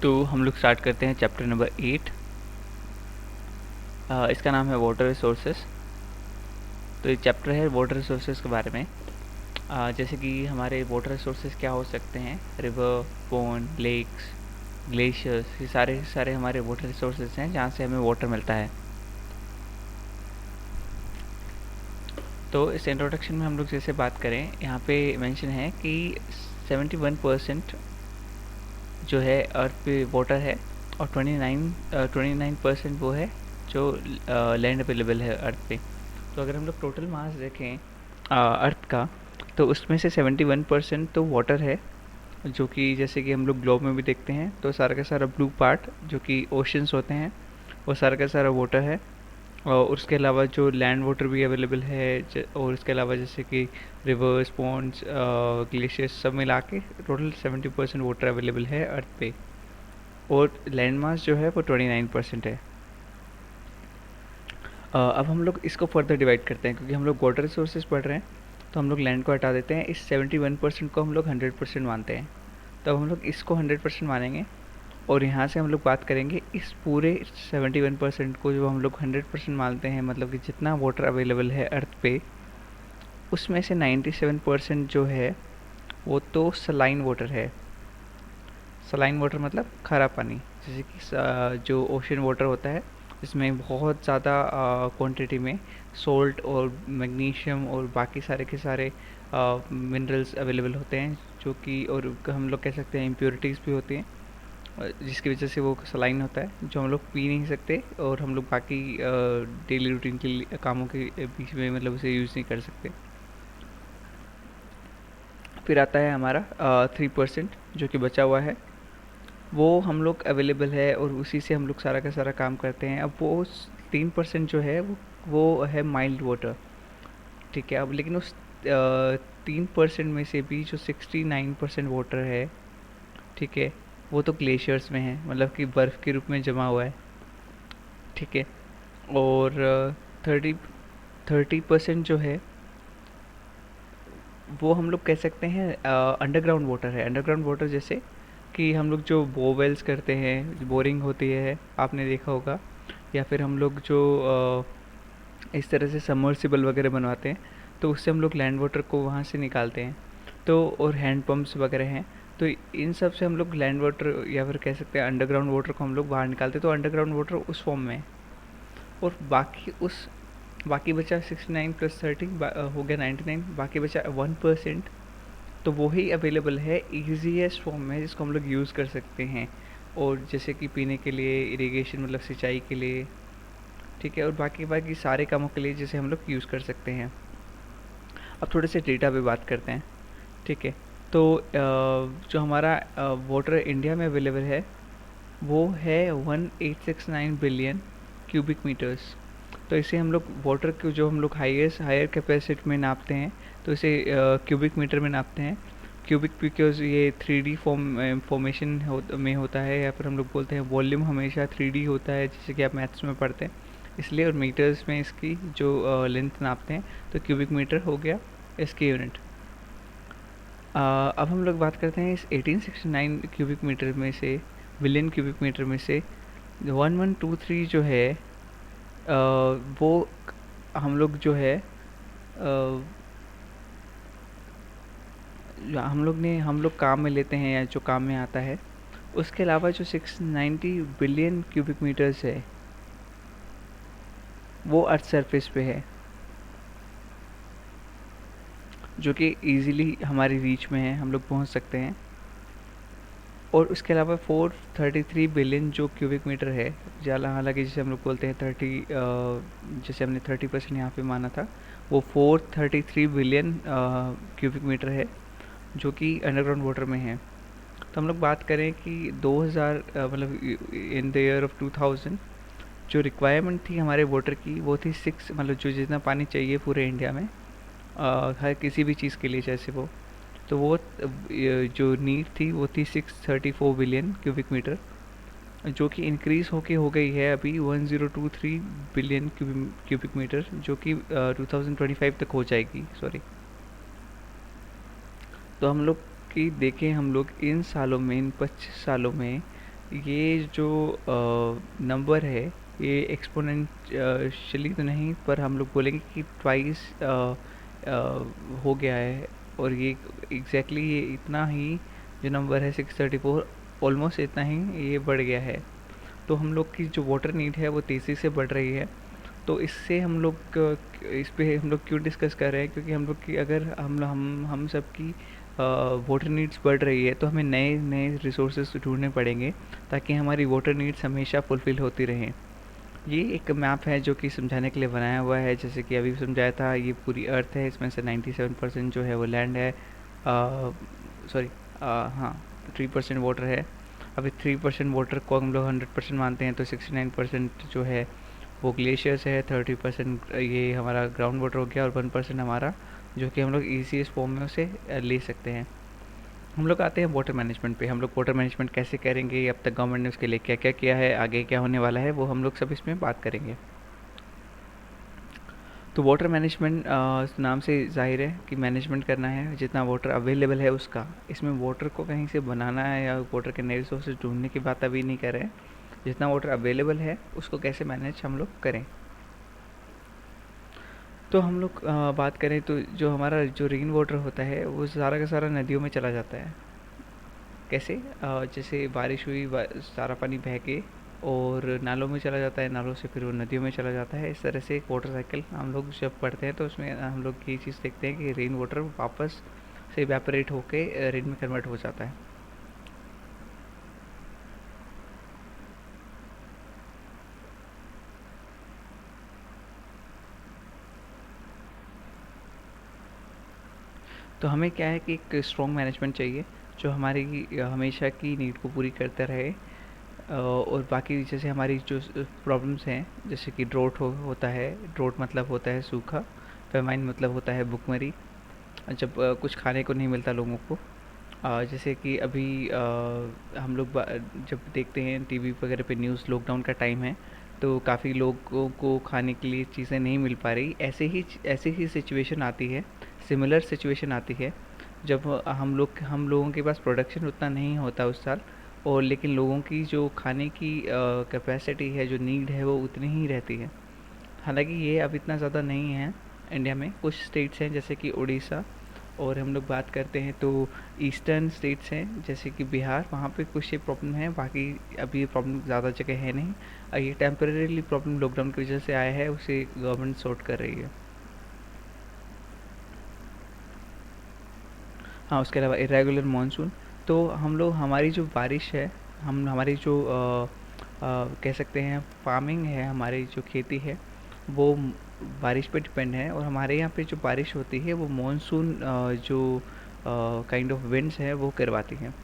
तो हम लोग स्टार्ट करते हैं चैप्टर नंबर 8। इसका नाम है वाटर रिसोर्सेस। तो ये चैप्टर है वाटर रिसोर्सेज के बारे में। जैसे कि हमारे वाटर रिसोर्सेज क्या हो सकते हैं, रिवर, पॉन्ड, लेक्स, ग्लेशियर्स, ये सारे हमारे वाटर रिसोर्सेज हैं जहाँ से हमें वाटर मिलता है। तो इस इंट्रोडक्शन में हम लोग जैसे बात करें, यहाँ पे मेंशन है कि 71% जो है अर्थ पे वाटर है और 29% वो है जो लैंड अवेलेबल है अर्थ पे। तो अगर हम लोग टोटल मास देखें अर्थ का, तो उसमें से 71% तो वाटर है, जो कि जैसे कि हम लोग ग्लोब में भी देखते हैं, तो सारा का सारा ब्लू पार्ट जो कि ओशंस होते हैं वो सारा का सारा वाटर है। और उसके अलावा जो लैंड वाटर भी अवेलेबल है, और उसके अलावा जैसे कि रिवर्स, पॉन्ड्स, ग्लेशियर्स सब मिला के टोटल 70% वाटर अवेलेबल है अर्थ पे। और लैंड मास जो है वो 29% है। अब हम लोग इसको फर्दर डिवाइड करते हैं, क्योंकि हम लोग वाटर रिसोर्सेज पढ़ रहे हैं, तो हम लोग लैंड को हटा देते हैं। इस 71% को हम लोग 100% मानते हैं, तब हम लोग इसको 100% मानेंगे। और यहाँ से हम लोग बात करेंगे इस पूरे 71% को, जो हम लोग 100% मानते हैं, मतलब कि जितना वाटर अवेलेबल है अर्थ पे, उसमें से 97% जो है वो तो सलाइन वाटर है। सलाइन वाटर मतलब खारा पानी, जैसे कि जो ओशन वाटर होता है, इसमें बहुत ज़्यादा क्वांटिटी में सोल्ट और मैग्नीशियम और बाकी सारे के सारे मिनरल्स अवेलेबल होते हैं, जो कि और हम लोग कह सकते हैं इम्प्योरिटीज़ भी होती हैं, जिसकी वजह से वो सलाइन होता है, जो हम लोग पी नहीं सकते और हम लोग बाकी डेली रूटीन के कामों के बीच में मतलब उसे यूज़ नहीं कर सकते। फिर आता है हमारा 3% जो कि बचा हुआ है, वो हम लोग अवेलेबल है और उसी से हम लोग सारा का सारा काम करते हैं। अब वो 3% जो है वो है माइल्ड वाटर। ठीक है, अब लेकिन उस 3% में से भी जो 69% वाटर है, ठीक है, वो तो ग्लेशियर्स में है, मतलब कि बर्फ़ के रूप में जमा हुआ है। ठीक है। और 30% जो है वो हम लोग कह सकते हैं अंडरग्राउंड वाटर है। अंडरग्राउंड वाटर जैसे कि हम लोग जो बोरवेल्स करते हैं, बोरिंग होती है, आपने देखा होगा, या फिर हम लोग जो इस तरह से सबमर्सिबल वगैरह बनवाते हैं, तो उससे हम लोग लैंड वाटर को वहाँ से निकालते हैं। तो और हैंड पंप्स वगैरह हैं, तो इन सब से हम लोग लैंड वाटर या फिर कह सकते हैं अंडरग्राउंड वाटर को हम लोग बाहर निकालते हैं। तो अंडरग्राउंड वाटर उस फॉर्म में है। और बाकी बचा 69 प्लस 30 हो गया 99, बाकी बचा 1%। तो वो ही अवेलेबल है ईजीएस्ट फॉर्म में, जिसको हम लोग यूज़ कर सकते हैं, और जैसे कि पीने के लिए, इरिगेशन मतलब सिंचाई के लिए, ठीक है, और बाकी बाकी सारे कामों के लिए जैसे हम लोग यूज़ कर सकते हैं। अब थोड़े से डेटा पे बात करते हैं। ठीक है। तो जो हमारा वाटर इंडिया में अवेलेबल है वो है 1869 बिलियन क्यूबिक मीटर्स। तो इसे हम लोग वाटर को जो हम लोग हायर कैपेसिटी में नापते हैं, तो इसे क्यूबिक मीटर में नापते हैं। क्यूबिक बिकॉज ये 3D फॉर्मेशन में होता है, या फिर हम लोग बोलते हैं वॉल्यूम हमेशा 3D होता है, जैसे कि आप मैथ्स में पढ़ते हैं, इसलिए। और मीटर्स में इसकी जो लेंथ नापते हैं, तो क्यूबिक मीटर हो गया इसकी यूनिट। अब हम लोग बात करते हैं इस 1869 क्यूबिक मीटर में से, बिलियन क्यूबिक मीटर में से 1123 जो है वो हम लोग जो है हम लोग काम में लेते हैं, या जो काम में आता है। उसके अलावा जो 690 बिलियन क्यूबिक मीटर्स है वो अर्थ सरफेस पे है, जो कि इजीली हमारी रीच में है, हम लोग पहुंच सकते हैं। और उसके अलावा 433 बिलियन जो क्यूबिक मीटर है, हालांकि जैसे हम लोग बोलते हैं 30, जैसे हमने 30% यहाँ पे माना था, वो 433 बिलियन क्यूबिक मीटर है, जो कि अंडरग्राउंड वाटर में है। तो हम लोग बात करें कि 2000 मतलब इन द ईयर ऑफ 2000 जो रिक्वायरमेंट थी हमारे वाटर की, वो थी 6, मतलब जो जितना पानी चाहिए पूरे इंडिया में हर किसी भी चीज़ के लिए, जैसे वो, तो वो जो नीड थी वो थी 634 बिलियन क्यूबिक मीटर, जो कि इंक्रीज़ होके हो गई है अभी 1023 बिलियन क्यूबिक मीटर, जो कि 2025 तक हो जाएगी, सॉरी। तो हम लोग की देखें, हम लोग इन सालों में, इन 25 सालों में ये जो नंबर है ये एक्सपोनेंशियली तो नहीं, पर हम लोग बोलेंगे कि ट्वाइस हो गया है। और ये एग्जैक्टली ये इतना ही जो नंबर है 634, ऑलमोस्ट इतना ही ये बढ़ गया है। तो हम लोग की जो वाटर नीड है वो तेज़ी से बढ़ रही है। तो इससे हम लोग इस पे हम लोग क्यों डिस्कस कर रहे हैं, क्योंकि हम लोग की अगर हम सब की वाटर नीड्स बढ़ रही है तो हमें नए नए रिसोर्सेज ढूंढने पड़ेंगे ताकि हमारी वाटर नीड्स हमेशा फुलफ़िल होती रहें। ये एक मैप है जो कि समझाने के लिए बनाया हुआ है, जैसे कि अभी समझाया था। ये पूरी अर्थ है, इसमें से 97% जो है वो लैंड है, सॉरी, हाँ, 3% वाटर है। अभी 3% वाटर को हम लोग 100% मानते हैं, तो 69% जो है वो ग्लेशियर्स है, 30% ये हमारा ग्राउंड वाटर हो गया, और 1% हमारा जो कि हम लोग ईजीएस्ट फॉर्म में उसे ले सकते हैं। हम लोग आते हैं वाटर मैनेजमेंट पे। हम लोग वाटर मैनेजमेंट कैसे करेंगे, अब तक गवर्नमेंट ने उसके लिए क्या क्या किया है, आगे क्या होने वाला है, वो हम लोग सब इसमें बात करेंगे। तो वाटर मैनेजमेंट नाम से ज़ाहिर है कि मैनेजमेंट करना है जितना वाटर अवेलेबल है उसका। इसमें वाटर को कहीं से बनाना है या वाटर के नए रिसोर्सेज ढूंढने की बात अभी नहीं कर रहे हैं। जितना वाटर अवेलेबल है उसको कैसे मैनेज हम लोग करें। तो हम लोग बात करें तो जो हमारा जो रेन वाटर होता है वो सारा का सारा नदियों में चला जाता है। कैसे? जैसे बारिश हुई, सारा पानी बह के और नालों में चला जाता है, नालों से फिर वो नदियों में चला जाता है। इस तरह से एक वाटर साइकिल हम लोग जब पढ़ते हैं तो उसमें हम लोग ये चीज़ देखते हैं कि रेन वाटर वापस से इवेपोरेट होके रेन में कन्वर्ट हो जाता है। तो हमें क्या है कि एक स्ट्रॉन्ग मैनेजमेंट चाहिए जो हमारी हमेशा की नीड को पूरी करता रहे। और बाकी जैसे हमारी जो प्रॉब्लम्स हैं, जैसे कि होता है। ड्रोट मतलब होता है सूखा। फेमाइन मतलब होता है भुखमरी, जब कुछ खाने को नहीं मिलता लोगों को। जैसे कि अभी हम लोग जब देखते हैं टीवी वगैरह पे न्यूज़, लॉकडाउन का टाइम है तो काफ़ी लोगों को खाने के लिए चीज़ें नहीं मिल पा रही। ऐसे ही सिचुएशन आती है, सिमिलर सिचुएशन आती है जब हम लोगों के पास प्रोडक्शन उतना नहीं होता उस साल, और लेकिन लोगों की जो खाने की कैपेसिटी है, जो नीड है, वो उतनी ही रहती है। हालांकि ये अब इतना ज़्यादा नहीं है इंडिया में। कुछ स्टेट्स हैं जैसे कि उड़ीसा, और हम लोग बात करते हैं तो ईस्टर्न स्टेट्स हैं जैसे कि बिहार, वहाँ पे कुछ ये प्रॉब्लम है। बाकी अभी ये प्रॉब्लम ज़्यादा जगह है नहीं। ये टेम्परेली प्रॉब्लम लॉकडाउन की वजह से आया है, उसे गवर्नमेंट सॉर्ट कर रही है। हाँ, उसके अलावा इरेगुलर मानसून। तो हम लोग हमारी जो बारिश है, हम हमारी जो कह सकते हैं फार्मिंग है, हमारी जो खेती है वो बारिश पे डिपेंड है। और हमारे यहाँ पे जो बारिश होती है वो मानसून जो काइंड ऑफ विंड्स है वो करवाती हैं।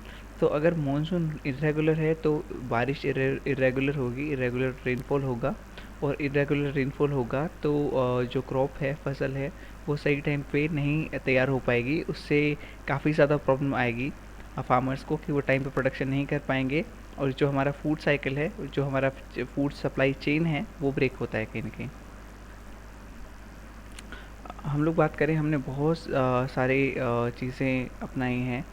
तो अगर मानसून इरेगुलर है तो बारिश इरेगुलर होगी, इरेगुलर रेनफॉल होगा। और इरेगुलर रेनफॉल होगा तो जो क्रॉप है, फसल है, वो सही टाइम पे नहीं तैयार हो पाएगी। उससे काफ़ी ज़्यादा प्रॉब्लम आएगी फार्मर्स को कि वो टाइम पे प्रोडक्शन नहीं कर पाएंगे। और जो हमारा फूड साइकिल है, जो हमारा फूड सप्लाई चेन है, वो ब्रेक होता है कहीं ना कहीं। हम लोग बात करें, हमने बहुत सारे चीज़ें अपनाई हैं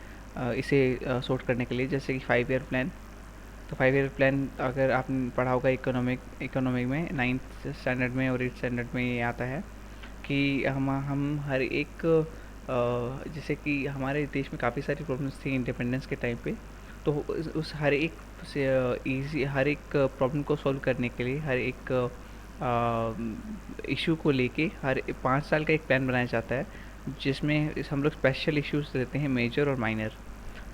इसे सॉर्ट करने के लिए, जैसे कि 5 ईयर प्लान। तो 5 ईयर प्लान अगर आपने पढ़ा होगा इकोनॉमिक में 9th स्टैंडर्ड में और 8th स्टैंडर्ड में, ये आता है कि हम हर एक जैसे कि हमारे देश में काफ़ी सारी प्रॉब्लम्स थी इंडिपेंडेंस के टाइम पे। तो उस हर एक से हर एक प्रॉब्लम को सॉल्व करने के लिए, हर एक इशू को लेके हर 5 साल का एक प्लान बनाया जाता है, जिसमें हम लोग स्पेशल इश्यूज देते हैं, मेजर और माइनर।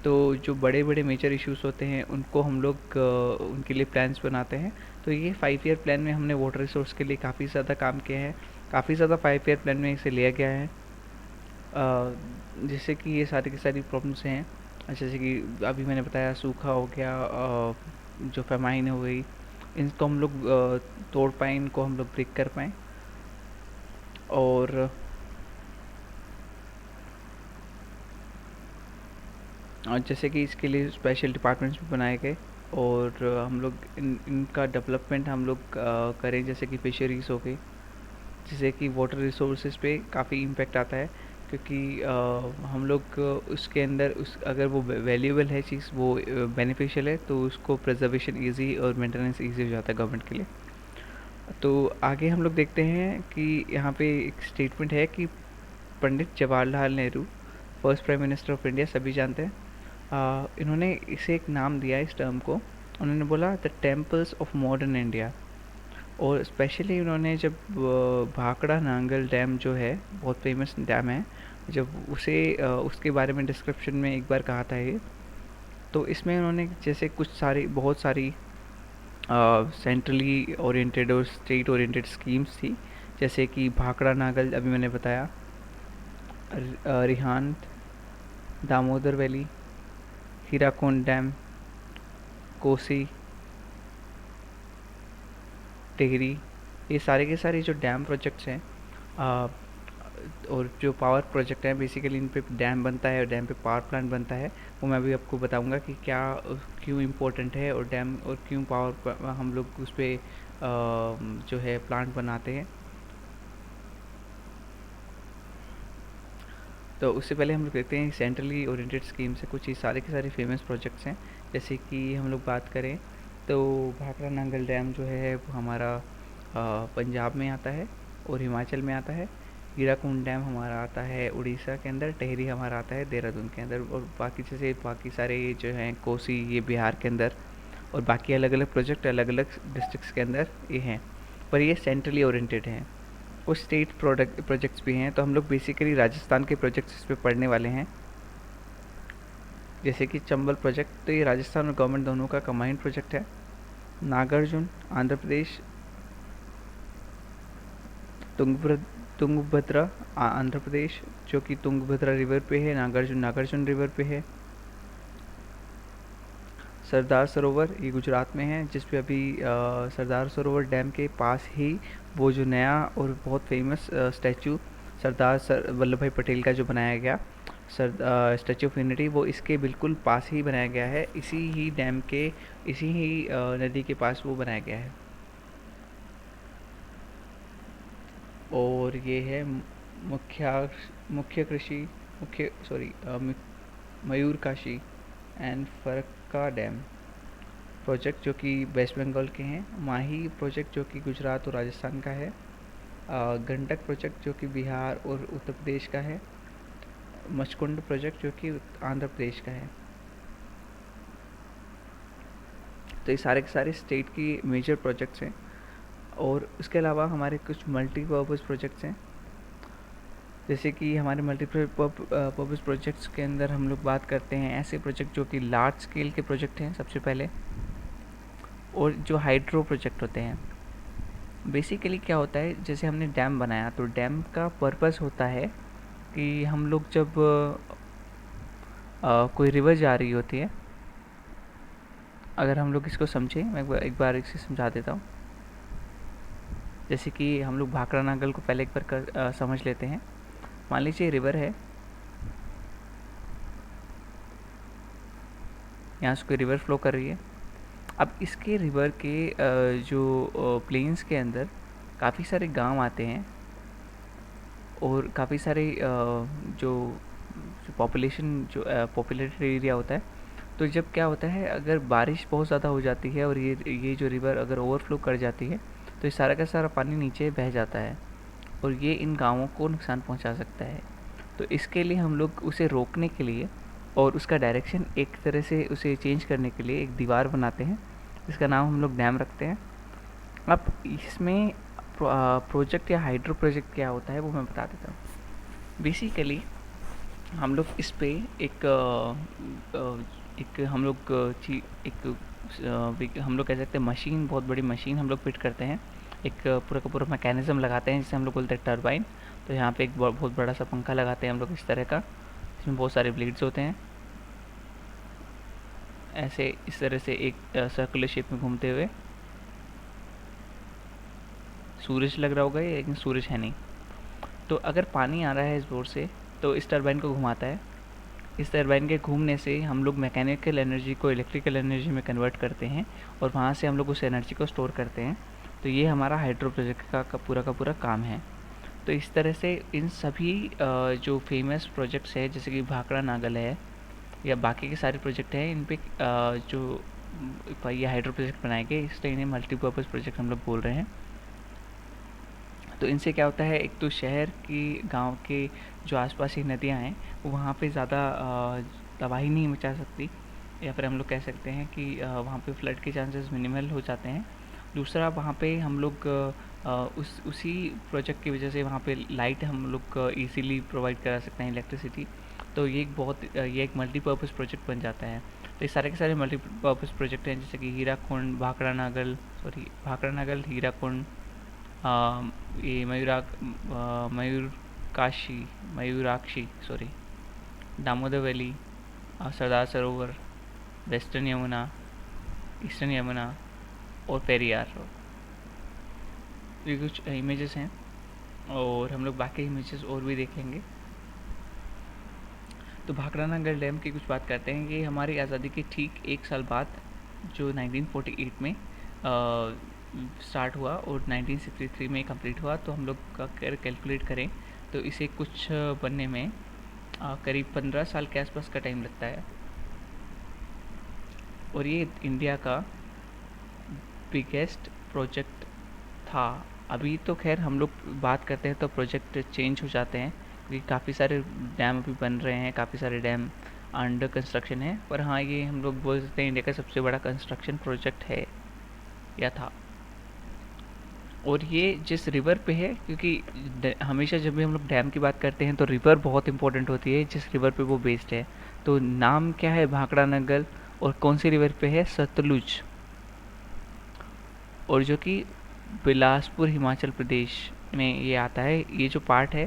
तो जो बड़े बड़े मेजर इश्यूज होते हैं उनको हम लोग उनके लिए प्लान्स बनाते हैं। तो ये 5 ईयर प्लान में हमने वाटर रिसोर्स के लिए काफ़ी ज़्यादा काम किया है, काफ़ी ज़्यादा 5 ईयर प्लान में इसे लिया गया है। जैसे कि ये सारी की सारी प्रॉब्लम्स हैं, जैसे कि अभी मैंने बताया सूखा हो गया, जो फेमाइन हो गई, इनको हम लोग तोड़ पाएँ, इनको हम लोग ब्रेक कर पाएँ। और जैसे कि इसके लिए स्पेशल डिपार्टमेंट्स भी बनाए गए, और हम लोग इनका डेवलपमेंट हम लोग करें, जैसे कि फिशरीज़ हो गई, जिससे कि वाटर रिसोर्सेज पे काफ़ी इम्पेक्ट आता है। क्योंकि हम लोग उसके अंदर उस अगर वो वैल्यूएबल है चीज़, वो बेनिफिशियल है, तो उसको प्रिजर्वेशन इजी और मेंटेनेंस इजी हो जाता है गवर्नमेंट के लिए। तो आगे हम लोग देखते हैं कि यहाँ पे एक स्टेटमेंट है कि Pandit Jawaharlal Nehru, first prime minister of India, सभी जानते हैं। इन्होंने इसे एक नाम दिया इस टर्म को। उन्होंने बोला the temples of modern India. और स्पेशली उन्होंने जब भाखड़ा नांगल डैम जो है, बहुत फेमस डैम है, जब उसे उसके बारे में डिस्क्रिप्शन में एक बार कहा था ये, तो इसमें उन्होंने जैसे कुछ सारी बहुत सारी सेंट्रली ओरिएंटेड और स्टेट ओरिएंटेड स्कीम्स थी, जैसे कि भाखड़ा नागल अभी मैंने बताया, रिहांद, दामोदर वैली, हीराकुंड डैम, कोसी, टिहरी, ये सारे के सारे जो डैम प्रोजेक्ट्स हैं, और जो पावर प्रोजेक्ट हैं, बेसिकली इन पे डैम बनता है और डैम पे पावर प्लांट बनता है। वो मैं अभी आपको बताऊंगा कि क्या क्यों इम्पोर्टेंट है और डैम, और क्यों पावर हम लोग उस पर जो है प्लांट बनाते हैं। तो उससे पहले हम लोग देखते हैं सेंट्रली ओरिएंटेड स्कीम से कुछ ही सारे के सारे फेमस प्रोजेक्ट्स हैं। जैसे कि हम लोग बात करें तो भाखड़ा नांगल डैम जो है वो हमारा पंजाब में आता है और हिमाचल में आता है। हीराकुंड डैम हमारा आता है उड़ीसा के अंदर, टिहरी हमारा आता है देहरादून के अंदर, और बाकी जैसे बाकी सारे जो हैं कोसी, ये बिहार के अंदर, और बाकी अलग अलग प्रोजेक्ट अलग अलग डिस्ट्रिक्ट्स के अंदर ये हैं, पर ये सेंट्रली ओरिएंटेड हैं। कुछ स्टेट प्रोजेक्ट्स भी हैं, तो हम लोग बेसिकली राजस्थान के प्रोजेक्ट्स इस पे पढ़ने वाले हैं। जैसे कि चंबल प्रोजेक्ट, तो ये राजस्थान और गवर्नमेंट दोनों का कंबाइंड प्रोजेक्ट है। नागार्जुन आंध्र प्रदेश, तुंगभद्रा आंध्र प्रदेश, जो कि तुंगभद्रा रिवर पे है, नागार्जुन नागार्जुन रिवर पे है। सरदार सरोवर, ये गुजरात में है, जिस पे अभी सरदार सरोवर डैम के पास ही वो जो नया और बहुत फेमस स्टैचू सरदार वल्लभ भाई पटेल का जो बनाया गया सर स्टैचू ऑफ यूनिटी, वो इसके बिल्कुल पास ही बनाया गया है, इसी ही डैम के, इसी ही नदी के पास वो बनाया गया है। और ये है मुख्य कृषि मुख्य sorry Mayurakshi and Farakka dam project, जो कि वेस्ट बंगाल के हैं। माही प्रोजेक्ट, जो कि गुजरात और राजस्थान का है। गंडक प्रोजेक्ट, जो कि बिहार और उत्तर प्रदेश का है। मचकुंड प्रोजेक्ट, जो कि आंध्र प्रदेश का है। तो ये सारे के सारे स्टेट की मेजर प्रोजेक्ट्स हैं। और उसके अलावा हमारे कुछ मल्टीपर्पज़ प्रोजेक्ट्स हैं, जैसे कि हमारे मल्टीपर्पज़ प्रोजेक्ट्स के अंदर हम लोग बात करते हैं ऐसे प्रोजेक्ट जो कि लार्ज स्केल के प्रोजेक्ट हैं सबसे पहले, और जो हाइड्रो प्रोजेक्ट होते हैं। बेसिकली क्या होता है, जैसे हमने डैम बनाया, तो डैम का पर्पस होता है कि हम लोग जब कोई रिवर जा रही होती है, अगर हम लोग इसको समझें, मैं एक बार इसे समझा देता हूँ। जैसे कि हम लोग भाखड़ा नागल को पहले एक बार समझ लेते हैं। मान लीजिए रिवर है, यहाँ से कोई रिवर फ्लो कर रही है। अब इसके रिवर के जो प्लेन्स के अंदर काफ़ी सारे गांव आते हैं, और काफ़ी सारे जो पॉपुलेशन, जो पॉपुलेटेड एरिया होता है। तो जब क्या होता है, अगर बारिश बहुत ज़्यादा हो जाती है और ये जो रिवर अगर ओवरफ्लो कर जाती है, तो ये सारा का सारा पानी नीचे बह जाता है, और ये इन गाँवों को नुकसान पहुंचा सकता है। तो इसके लिए हम लोग उसे रोकने के लिए और उसका डायरेक्शन एक तरह से उसे चेंज करने के लिए एक दीवार बनाते हैं, जिसका नाम हम लोग डैम रखते हैं। अब इसमें प्रोजेक्ट या हाइड्रो प्रोजेक्ट क्या होता है वो मैं बता देता हूँ। बेसिकली हम लोग इस पे एक हम लोग हम लोग कह सकते हैं मशीन, बहुत बड़ी मशीन हम लोग फिट करते हैं। एक पूरा का पूरा मैकेनिज़्म लगाते हैं, जिसे हम लोग बोलते हैं टरबाइन। तो यहाँ पे एक बहुत बड़ा सा पंखा लगाते हैं हम लोग इस तरह का, इसमें बहुत सारे ब्लेड्स होते हैं, ऐसे इस तरह से एक सर्कुलर शेप में घूमते हुए। सूरज लग रहा होगा ये, लेकिन सूरज है नहीं। तो अगर पानी आ रहा है इस बोर से, तो इस टरबाइन को घुमाता है। इस टरबाइन के घूमने से हम लोग मैकेनिकल एनर्जी को इलेक्ट्रिकल एनर्जी में कन्वर्ट करते हैं, और वहाँ से हम लोग उस एनर्जी को स्टोर करते हैं। तो ये हमारा हाइड्रो प्रोजेक्ट का पूरा काम है। तो तो इस तरह से इन सभी जो फेमस प्रोजेक्ट्स है जैसे कि भाखड़ा नागल है या बाकी के सारे प्रोजेक्ट हैं, इन पे जो ये हाइड्रो प्रोजेक्ट बनाए गए, इसलिए इन्हें मल्टीपर्पज़ प्रोजेक्ट हम लोग बोल रहे हैं। तो इनसे क्या होता है, एक तो शहर की गांव के जो आसपास की नदियां हैं वहाँ पे ज़्यादा तबाही नहीं मचा सकती, या फिर हम लोग कह सकते हैं कि वहाँ पे फ्लड के चांसेस मिनिमल हो जाते हैं। दूसरा, वहाँ पे हम लोग उसी प्रोजेक्ट की वजह से वहाँ पे लाइट हम लोग इजीली प्रोवाइड करा सकते हैं, इलेक्ट्रिसिटी। तो ये एक मल्टीपर्पज़ प्रोजेक्ट बन जाता है। तो ये सारे के सारे मल्टीपर्पज़ प्रोजेक्ट हैं, जैसे कि हीराकुंड, भाखड़ा नागल, हीराकुंड, ये Mayurakshi, sorry, Damodar valley, Sardar Sarovar, western Yamuna, eastern Yamuna और पेरियार। ये कुछ इमेजेस हैं और हम लोग बाकी इमेजेस और भी देख लेंगे। तो भाखड़ा नागल डैम की कुछ बात करते हैं। ये हमारी आज़ादी के ठीक एक साल बाद जो 1948 में स्टार्ट हुआ और 1963 में कंप्लीट हुआ। तो हम लोग का कैलकुलेट करें तो इसे कुछ बनने में करीब 15 साल के आसपास का टाइम लगता है। और ये इंडिया का बिगेस्ट प्रोजेक्ट था। अभी तो खैर हम लोग बात करते हैं तो प्रोजेक्ट चेंज हो जाते हैं, क्योंकि काफ़ी सारे डैम अभी बन रहे हैं, काफ़ी सारे डैम अंडर कंस्ट्रक्शन है। पर हाँ, ये हम लोग बोल सकते हैं इंडिया का सबसे बड़ा कंस्ट्रक्शन प्रोजेक्ट है या था। और ये जिस रिवर पे है, क्योंकि हमेशा जब भी हम लोग डैम की बात करते हैं तो रिवर बहुत इंपॉर्टेंट होती है जिस रिवर पे वो बेस्ड है। तो नाम क्या है भाखड़ा नंगल, और कौन सी रिवर पे है, सतलुज, और जो कि बिलासपुर हिमाचल प्रदेश में ये आता है। ये जो पार्ट है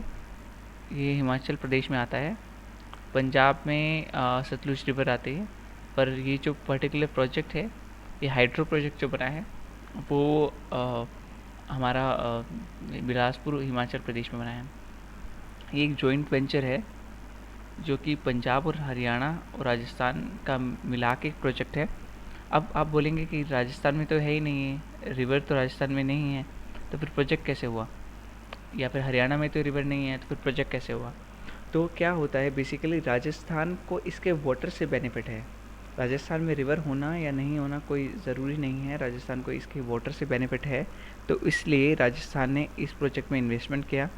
ये हिमाचल प्रदेश में आता है, पंजाब में सतलुज रिवर आती है। पर ये जो पर्टिकुलर प्रोजेक्ट है, ये हाइड्रो प्रोजेक्ट जो बना है वो हमारा बिलासपुर हिमाचल प्रदेश में बना है। ये एक जॉइंट वेंचर है जो कि पंजाब और हरियाणा और राजस्थान का मिला के एक प्रोजेक्ट है। अब आप बोलेंगे कि राजस्थान में तो है ही नहीं है, रिवर तो राजस्थान में नहीं है, तो फिर प्रोजेक्ट कैसे हुआ, या फिर हरियाणा में तो रिवर नहीं है तो फिर प्रोजेक्ट कैसे हुआ। तो क्या होता है, बेसिकली राजस्थान को इसके वाटर से बेनिफिट है। राजस्थान में रिवर होना या नहीं होना कोई ज़रूरी नहीं है, राजस्थान को इसके वाटर से बेनिफिट है। तो इसलिए राजस्थान ने इस प्रोजेक्ट में इन्वेस्टमेंट किया।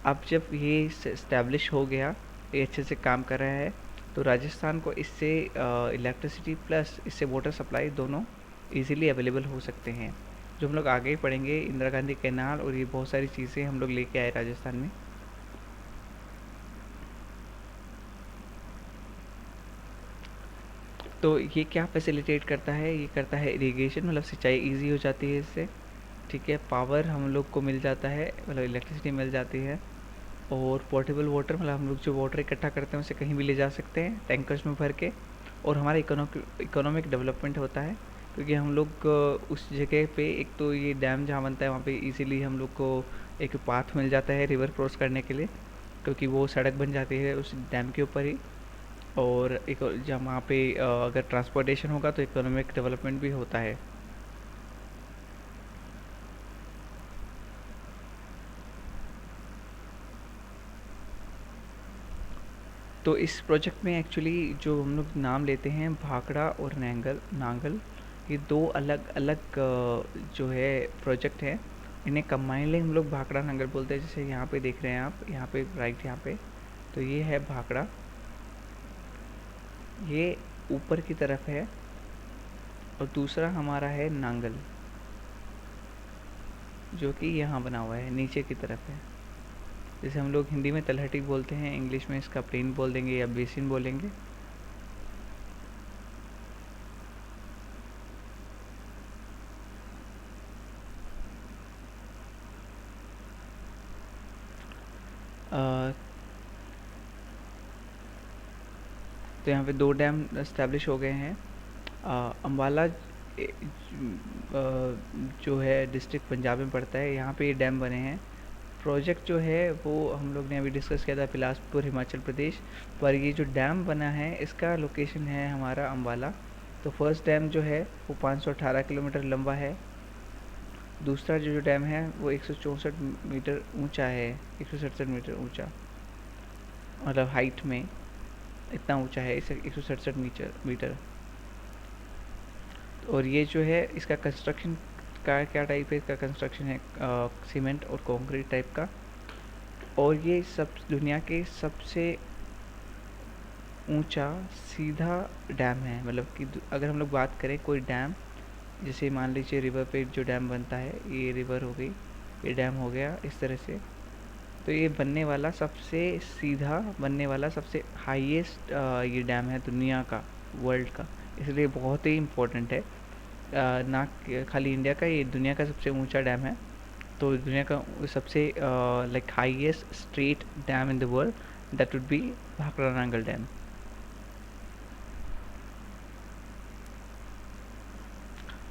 अब जब ये इस्टेब्लिश हो गया, ये अच्छे से काम कर रहा है, तो राजस्थान को इससे इलेक्ट्रिसिटी प्लस इससे वाटर सप्लाई दोनों इजीली अवेलेबल हो सकते हैं। जो हम लोग आगे ही पढ़ेंगे, इंदिरा गांधी कैनाल और ये बहुत सारी चीज़ें हम लोग लेके आए राजस्थान में। तो ये क्या फैसिलिटेट करता है, ये करता है इरिगेशन, मतलब सिंचाई इजी हो जाती है इससे। ठीक है, पावर हम लोग को मिल जाता है, मतलब इलेक्ट्रिसिटी मिल जाती है। और पोर्टेबल वाटर, मतलब हम लोग जो वाटर इकट्ठा करते हैं उसे कहीं भी ले जा सकते हैं टैंकर्स में भर के। और हमारा इकोनॉमिक डेवलपमेंट होता है, क्योंकि हम लोग उस जगह पे, एक तो ये डैम जहाँ बनता है वहाँ पे इजीली हम लोग को एक पाथ मिल जाता है रिवर क्रॉस करने के लिए, क्योंकि वो सड़क बन जाती है उस डैम के ऊपर ही। और एक जहाँ वहाँ पे अगर ट्रांसपोर्टेशन होगा तो इकोनॉमिक डेवलपमेंट भी होता है। तो इस प्रोजेक्ट में एक्चुअली जो हम लोग नाम लेते हैं भाखड़ा और नांगल, ये दो अलग अलग जो है प्रोजेक्ट हैं। इन्हें कंबाइनली हम लोग भाखड़ा नांगल बोलते हैं। जैसे यहाँ पे देख रहे हैं आप, यहाँ पे राइट, यहाँ पे तो ये है भाखड़ा, ये ऊपर की तरफ है, और दूसरा हमारा है नांगल जो कि यहाँ बना हुआ है, नीचे की तरफ है। जैसे हम लोग हिंदी में तलहटी बोलते हैं, इंग्लिश में इसका प्लेन बोल देंगे या बेसिन बोलेंगे। तो यहाँ पे दो डैम इस्टेब्लिश हो गए हैं। अम्बाला जो है डिस्ट्रिक्ट पंजाब में पड़ता है, यहाँ पे ये डैम बने हैं। प्रोजेक्ट जो है वो हम लोग ने अभी डिस्कस किया था, बिलासपुर हिमाचल प्रदेश। पर ये जो डैम बना है इसका लोकेशन है हमारा अम्बाला। तो फर्स्ट डैम जो है वो 518 किलोमीटर लंबा है, दूसरा जो जो डैम है वो 164 मीटर ऊंचा है, 167 मीटर ऊंचा, मतलब हाइट में इतना ऊंचा है इसे 167 मीटर। और ये जो है इसका कंस्ट्रक्शन का क्या टाइप है, इसका कंस्ट्रक्शन है सीमेंट और कंक्रीट टाइप का। और ये सब दुनिया के सबसे ऊंचा सीधा डैम है, मतलब कि अगर हम लोग बात करें कोई डैम, जैसे मान लीजिए रिवर पे जो डैम बनता है, ये रिवर हो गई, ये डैम हो गया इस तरह से, तो ये बनने वाला सबसे सीधा बनने वाला सबसे हाईएस्ट ये डैम है दुनिया का, वर्ल्ड का। इसलिए बहुत ही इम्पोर्टेंट है। ना खाली इंडिया का, ये दुनिया का सबसे ऊंचा डैम है। तो दुनिया का सबसे like highest straight dam in the world, that would be Bhakra Nangal dam.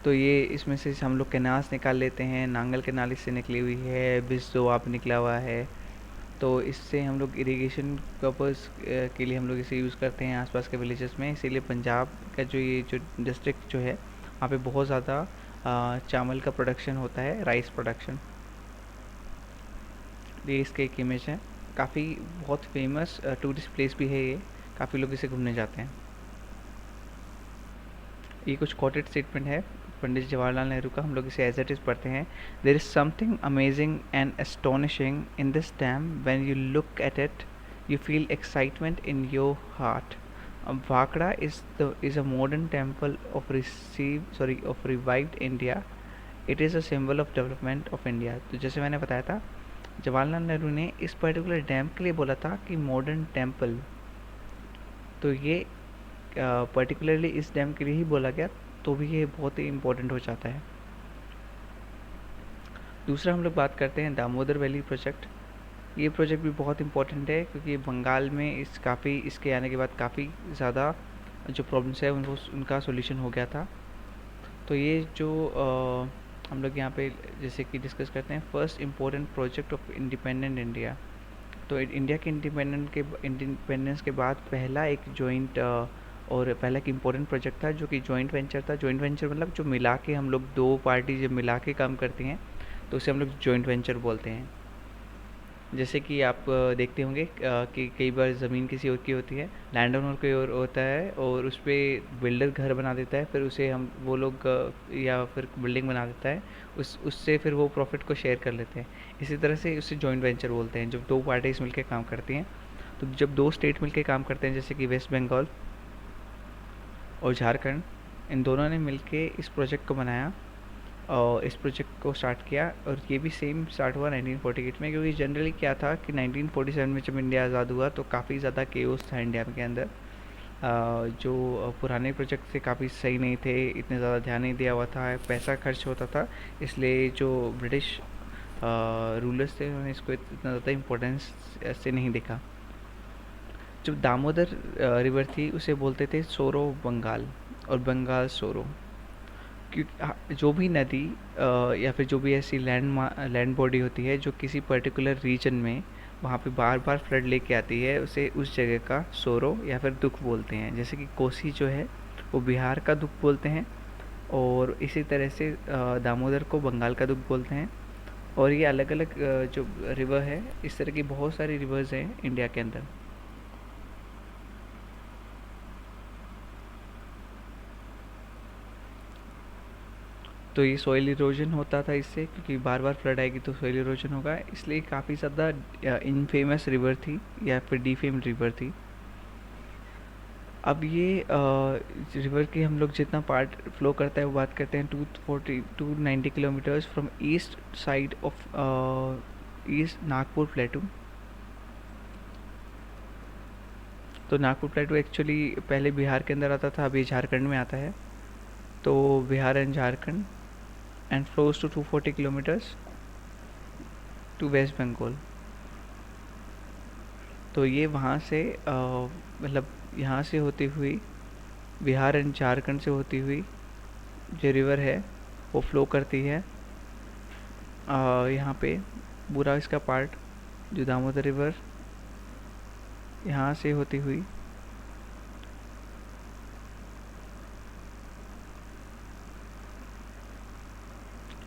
तो ये इसमें से हम लोग कैनाल्स निकाल लेते हैं, नांगल कैनाल इससे निकली हुई है, बिस्सो आप निकला हुआ है। तो इससे हम लोग इरिगेशन पर्पज़ के लिए हम लोग इसे यूज़ करते हैं आसपास के विलेजेस में। इसीलिए पंजाब का जो ये जो डिस्ट्रिक्ट जो है, वहाँ पे बहुत ज़्यादा चावल का प्रोडक्शन होता है, राइस प्रोडक्शन। ये इसका एक इमेज है, काफ़ी बहुत फेमस टूरिस्ट प्लेस भी है ये, काफ़ी लोग इसे घूमने जाते हैं। ये कुछ कोटेड स्टेटमेंट है पंडित जवाहरलाल नेहरू का, हम लोग इसे एज इट इज़ पढ़ते हैं। There is something amazing and astonishing in this dam, when you look at it you feel excitement in your heart. Bhakra is a modern temple of revived India. It is a symbol of development of India. तो जैसे मैंने बताया था, जवाहरलाल नेहरू ने इस particular dam के लिए बोला था कि मॉडर्न टेम्पल, तो ये पर्टिकुलरली इस डैम के लिए ही बोला गया, तो भी ये बहुत ही इम्पोर्टेंट हो जाता है। दूसरा हम लोग बात करते हैं दामोदर वैली प्रोजेक्ट। ये प्रोजेक्ट भी बहुत इंपॉर्टेंट है क्योंकि बंगाल में इसके आने के बाद काफ़ी ज़्यादा जो प्रॉब्लम्स है उनका सोल्यूशन हो गया था। तो ये जो हम लोग यहाँ पे जैसे कि डिस्कस करते हैं, first important project of independent India. तो इंडिया के इंडिपेंडेंस के बाद पहला एक जॉइंट और पहला एक इम्पोर्टेंट प्रोजेक्ट था जो कि जॉइंट वेंचर था। जॉइंट वेंचर मतलब जो मिला के हम लोग दो पार्टी जब मिला के काम करती हैं तो उसे हम लोग जॉइंट वेंचर बोलते हैं। जैसे कि आप देखते होंगे कि कई बार ज़मीन किसी और की होती है, लैंड ओनर कोई और होता है और उस पर बिल्डर घर बना देता है, फिर उसे हम वो लोग या फिर बिल्डिंग बना देता है, उससे फिर वो प्रॉफिट को शेयर कर लेते हैं। इसी तरह से उसे जॉइंट वेंचर बोलते हैं जब दो पार्टीज मिलकर काम करती हैं। तो जब दो स्टेट मिलकर काम करते हैं, जैसे कि वेस्ट बंगाल और झारखंड, इन दोनों ने मिलके इस प्रोजेक्ट को बनाया और इस प्रोजेक्ट को स्टार्ट किया। और ये भी सेम स्टार्ट हुआ 1948 में, क्योंकि जनरली क्या था कि 1947 में जब इंडिया आज़ाद हुआ तो काफ़ी ज़्यादा केओस था इंडिया के अंदर। जो पुराने प्रोजेक्ट से काफ़ी सही नहीं थे, इतने ज़्यादा ध्यान नहीं दिया हुआ था, पैसा खर्च होता था, इसलिए जो ब्रिटिश रूलर्स थे उन्होंने इसको इतना ज़्यादा इम्पोर्टेंस से नहीं देखा। जो दामोदर रिवर थी उसे बोलते थे सोरो बंगाल और बंगाल सोरो, क्योंकि जो भी नदी या फिर जो भी ऐसी लैंड बॉडी होती है जो किसी पर्टिकुलर रीजन में वहाँ पे बार बार फ्लड लेके आती है, उसे उस जगह का सोरो या फिर दुख बोलते हैं। जैसे कि कोसी जो है वो बिहार का दुख बोलते हैं, और इसी तरह से दामोदर को बंगाल का दुख बोलते हैं। और ये अलग अलग जो रिवर है, इस तरह की बहुत सारी रिवर्स हैं इंडिया के अंदर। तो ये सॉइल इरोजन होता था इससे, क्योंकि बार बार फ्लड आएगी तो सॉइल इरोजन होगा, इसलिए काफ़ी ज़्यादा इनफेमस रिवर थी या फिर डीफेम्ड रिवर थी। अब ये रिवर की हम लोग जितना पार्ट फ्लो करता है वो बात करते हैं। 290 kilometres from east side of east Nagpur प्लेटू। तो नागपुर प्लेटू एक्चुअली पहले बिहार के अंदर आता था, अभी झारखंड में आता है। तो Bihar and Jharkhand and flows to 240 kilometers to West Bengal। तो ये वहाँ से मतलब यहाँ से होती हुई बिहार एंड झारखंड से होती हुई जो रिवर है वो फ्लो करती है यहाँ पे पूरा इसका पार्ट, जो दामोदर रिवर यहाँ से होती हुई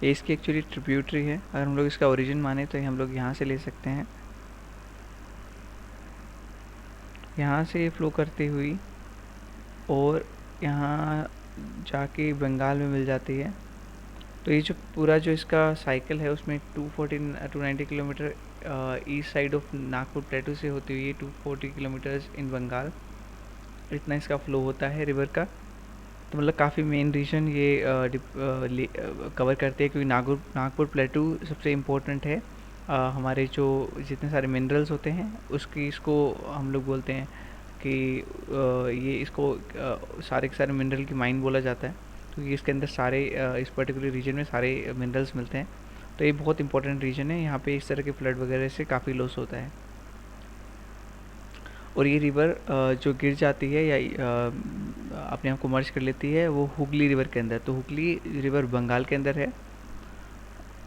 ये इसकी एक्चुअली ट्रिब्यूटरी है। अगर हम लोग इसका ओरिजिन माने तो हम लोग यहाँ से ले सकते हैं, यहाँ से ये फ्लो करती हुई और यहाँ जाके बंगाल में मिल जाती है। तो ये जो पूरा जो इसका साइकिल है उसमें 290 kilometre east side of Nagpur प्लेटू से होती हुई 240 किलोमीटर्स इन बंगाल, इतना इसका फ्लो होता है रिवर का। तो मतलब काफ़ी मेन रीजन ये कवर करते हैं, क्योंकि नागपुर प्लेटू सबसे इम्पोर्टेंट है। हमारे जो जितने सारे मिनरल्स होते हैं उसकी इसको हम लोग बोलते हैं कि ये इसको सारे के सारे मिनरल की माइन बोला जाता है, क्योंकि इसके अंदर सारे इस पर्टिकुलर रीजन में सारे मिनरल्स मिलते हैं। तो ये बहुत इंपॉर्टेंट रीजन है, यहाँ पे इस तरह के फ्लड वगैरह से काफ़ी लॉस होता है। और ये रिवर जो गिर जाती है या अपने आप को मर्ज कर लेती है वो हुगली रिवर के अंदर। तो हुगली रिवर बंगाल के अंदर है।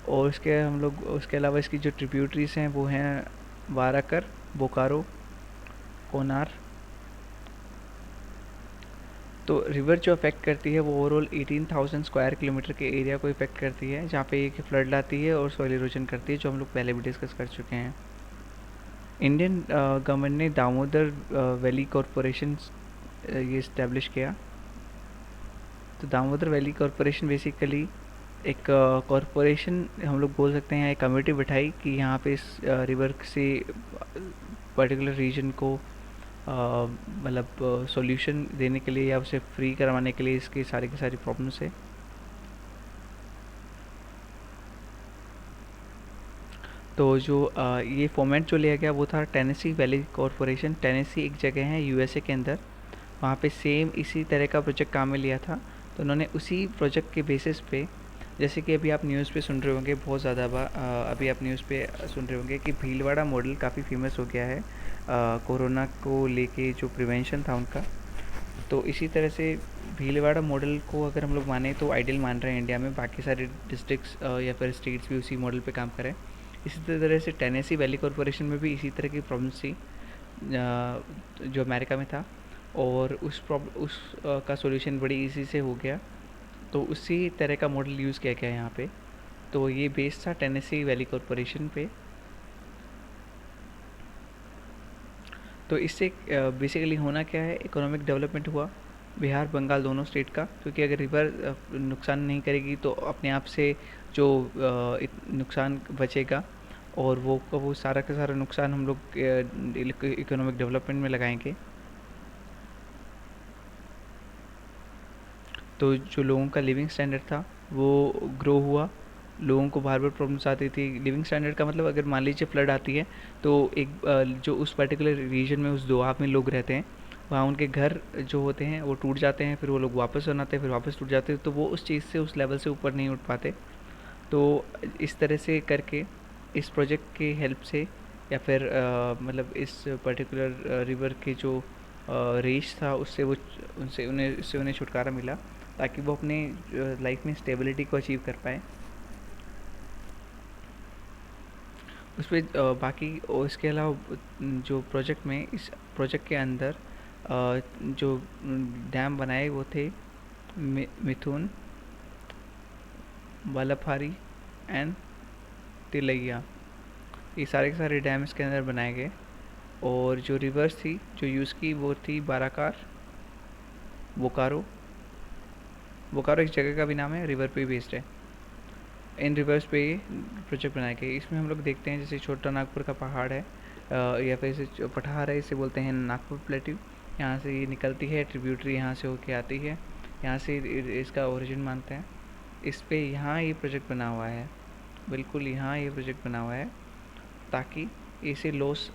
और उसके हम लोग उसके अलावा इसकी जो ट्रिब्यूटरीज हैं वो हैं वाराकर, बोकारो, कोनार। तो रिवर जो अफेक्ट करती है वो ओवरऑल 18,000 स्क्वायर किलोमीटर के एरिया को इफेक्ट करती है, जहाँ पे ये फ्लड लाती है और सॉइल इरोजन करती है, जो हम लोग पहले भी डिस्कस कर चुके हैं। इंडियन गवर्नमेंट ने दामोदर वैली कॉरपोरेशन ये इस्टेब्लिश किया। तो दामोदर वैली कॉरपोरेशन बेसिकली एक कॉरपोरेशन हम लोग बोल सकते हैं, एक कमेटी बिठाई कि यहाँ पे इस रिवर से पर्टिकुलर रीजन को मतलब सॉल्यूशन देने के लिए या उसे फ्री करवाने के लिए इसकी सारी की सारी प्रॉब्लम से। तो जो ये फॉर्मेट जो लिया गया वो था टेनेसी वैली कॉरपोरेशन। टेनेसी एक जगह है यूएसए के अंदर, वहाँ पे सेम इसी तरह का प्रोजेक्ट काम में लिया था। तो उन्होंने उसी प्रोजेक्ट के बेसिस पे, जैसे कि अभी आप न्यूज़ पे सुन रहे होंगे बहुत ज़्यादा अभी आप न्यूज़ पे सुन रहे होंगे कि भीलवाड़ा मॉडल काफ़ी फेमस हो गया है कोरोना को लेके, जो प्रिवेंशन था उनका। तो इसी तरह से भीलवाड़ा मॉडल को अगर हम लोग माने तो आइडियल मान रहे हैं इंडिया में, बाकी सारे डिस्ट्रिक्ट्स या फिर स्टेट्स भी उसी मॉडल पे काम करें। इसी तरह से टेनेसी वैली कॉरपोरेशन में भी इसी तरह की प्रॉब्लम्स थी जो अमेरिका में था, और का सॉल्यूशन बड़ी इजी से हो गया। तो उसी तरह का मॉडल यूज़ किया गया यहाँ पे। तो ये बेस्ड था टेनेसी वैली कॉरपोरेशन पे। तो इससे बेसिकली होना क्या है, इकोनॉमिक डेवलपमेंट हुआ बिहार बंगाल दोनों स्टेट का, क्योंकि अगर रिवर नुकसान नहीं करेगी तो अपने आप से जो नुकसान बचेगा, और वो सारा का सारा नुकसान हम लोग इकोनॉमिक डेवलपमेंट में लगाएंगे। तो जो लोगों का लिविंग स्टैंडर्ड था वो ग्रो हुआ। लोगों को बार बार प्रॉब्लम्स आती थी। लिविंग स्टैंडर्ड का मतलब अगर मान लीजिए फ्लड आती है तो एक जो उस पर्टिकुलर रीजन में उस दोआब में लोग रहते हैं, वहाँ उनके घर जो होते हैं वो टूट जाते हैं, फिर वो लोग वापस बनाते हैं, फिर वापस टूट जाते हैं, तो वो उस चीज़ से उस लेवल से ऊपर नहीं उठ पाते। तो इस तरह से करके इस प्रोजेक्ट की हेल्प से या फिर मतलब इस पर्टिकुलर रिवर के जो रेस था उससे वो उन्हें छुटकारा मिला, ताकि वो अपने लाइफ में स्टेबिलिटी को अचीव कर पाए। उस पर बाकी और इसके अलावा जो प्रोजेक्ट में इस प्रोजेक्ट के अंदर जो डैम बनाए वो थे मिथुन, बालाफारी एंड तिलैया। ये सारे के सारे डैम इसके अंदर बनाए गए। और जो रिवर्स थी जो यूज़ की वो थी बाराकार, बोकारो। बोकारो एक जगह का भी नाम है, रिवर पे बेस्ड है। इन रिवर्स पे ये प्रोजेक्ट बनाए गए। इसमें हम लोग देखते हैं जैसे छोटा नागपुर का पहाड़ है या फिर इसे पठार है, इसे बोलते हैं नागपुर प्लेट्यू। यहाँ से ये निकलती है, ट्रिब्यूटरी यहाँ से होके आती है, यहाँ से इसका ओरिजिन मानते हैं। इस पे यहाँ ये प्रोजेक्ट बना हुआ है, बिल्कुल यहाँ ये प्रोजेक्ट बना हुआ है, ताकि इसे लॉस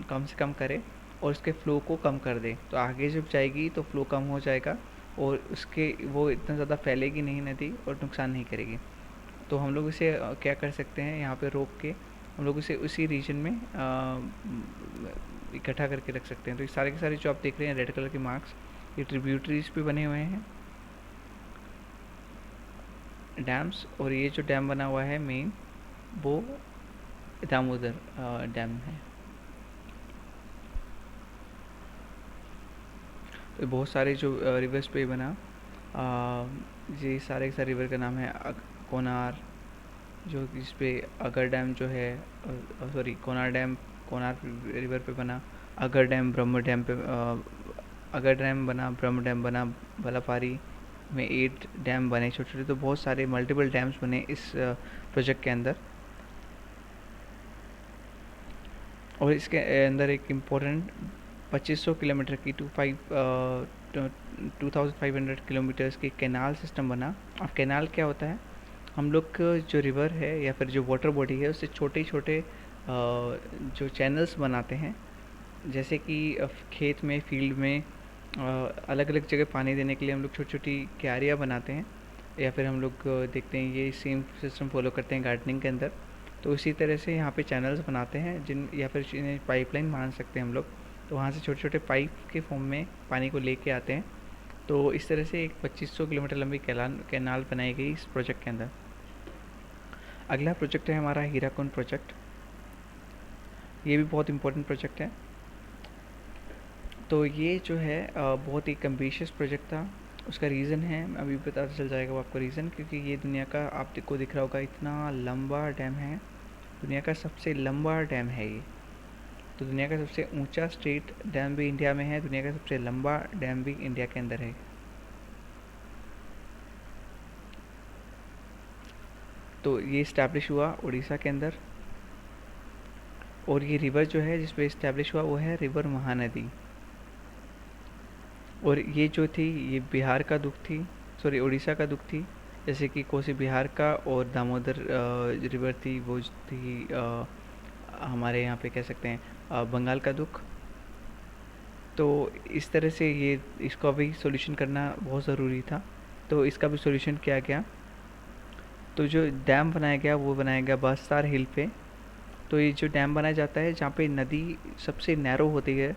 कम से कम करे और इसके फ़्लो को कम कर दे। तो आगे जब जाएगी तो फ़्लो कम हो जाएगा और उसके वो इतना ज़्यादा फैलेगी नहीं नदी और नुकसान नहीं करेगी। तो हम लोग इसे क्या कर सकते हैं, यहाँ पे रोक के हम लोग इसे उसी रीजन में इकट्ठा करके रख सकते हैं। तो ये सारे के सारे जो आप देख रहे हैं रेड कलर के मार्क्स, ये ट्रिब्यूटरीज पे बने हुए हैं डैम्स। और ये जो डैम बना हुआ है मेन वो दामोदर डैम है। तो बहुत सारे जो रिवर्स पे बना ये सारे के सारे रिवर का नाम है कोनार, जो इस पे अगर डैम जो है, sorry, Konar dam Konar river पे बना, अगर डैम ब्रह्म डैम पे अगर डैम बना, ब्रह्म डैम बना, बलापारी में 8 डैम बने छोटे छोटे, तो बहुत सारे मल्टीपल डैम्स बने इस प्रोजेक्ट के अंदर। और इसके अंदर एक इम्पोर्टेंट 2500 किलोमीटर की 2500 किलोमीटर्स की कैनाल सिस्टम बना। अब कैनाल क्या होता है, हम लोग जो रिवर है या फिर जो वाटर बॉडी है उससे छोटे छोटे जो चैनल्स बनाते हैं, जैसे कि खेत में, फील्ड में अलग अलग जगह पानी देने के लिए हम लोग छोटी छोटी क्यारियाँ बनाते हैं, या फिर हम लोग देखते हैं ये सेम सिस्टम फॉलो करते हैं गार्डनिंग के अंदर। तो इसी तरह से यहाँ पे चैनल्स बनाते हैं जिन, या फिर इन्हें पाइपलाइन मान सकते हैं हम लोग। तो वहाँ से छोटे छोटे पाइप के फॉर्म में पानी को लेके आते हैं। तो इस तरह से एक 2500 किलोमीटर लंबी कैनाल बनाई गई इस प्रोजेक्ट के अंदर। अगला प्रोजेक्ट है हमारा हीराकुंड प्रोजेक्ट। ये भी बहुत इंपॉर्टेंट प्रोजेक्ट है। तो ये जो है बहुत ही एम्बिशियस प्रोजेक्ट था। उसका रीज़न है, अभी पता चल जाएगा वो आपको रीज़न, क्योंकि ये दुनिया का, आपको दिख रहा होगा, इतना लंबा डैम है। दुनिया का सबसे लंबा डैम है ये। तो दुनिया का सबसे ऊंचा स्टेट डैम भी इंडिया में है, दुनिया का सबसे लंबा डैम भी इंडिया के अंदर है। तो ये इस्टेब्लिश हुआ उड़ीसा के अंदर, और ये रिवर जो है जिस पे इस्टेब्लिश हुआ वो है रिवर महानदी। और ये जो थी, ये बिहार का दुख थी, सॉरी उड़ीसा का दुख थी। जैसे कि कोसी बिहार का और दामोदर रिवर थी, वो थी हमारे यहाँ पे कह सकते हैं बंगाल का दुख। तो इस तरह से ये, इसका भी सॉल्यूशन करना बहुत ज़रूरी था। तो इसका भी सॉल्यूशन किया गया। तो जो डैम बनाया गया वो बनाया गया बस्तार हिल पे। तो ये जो डैम बनाया जाता है जहाँ पे नदी सबसे नैरो होती है,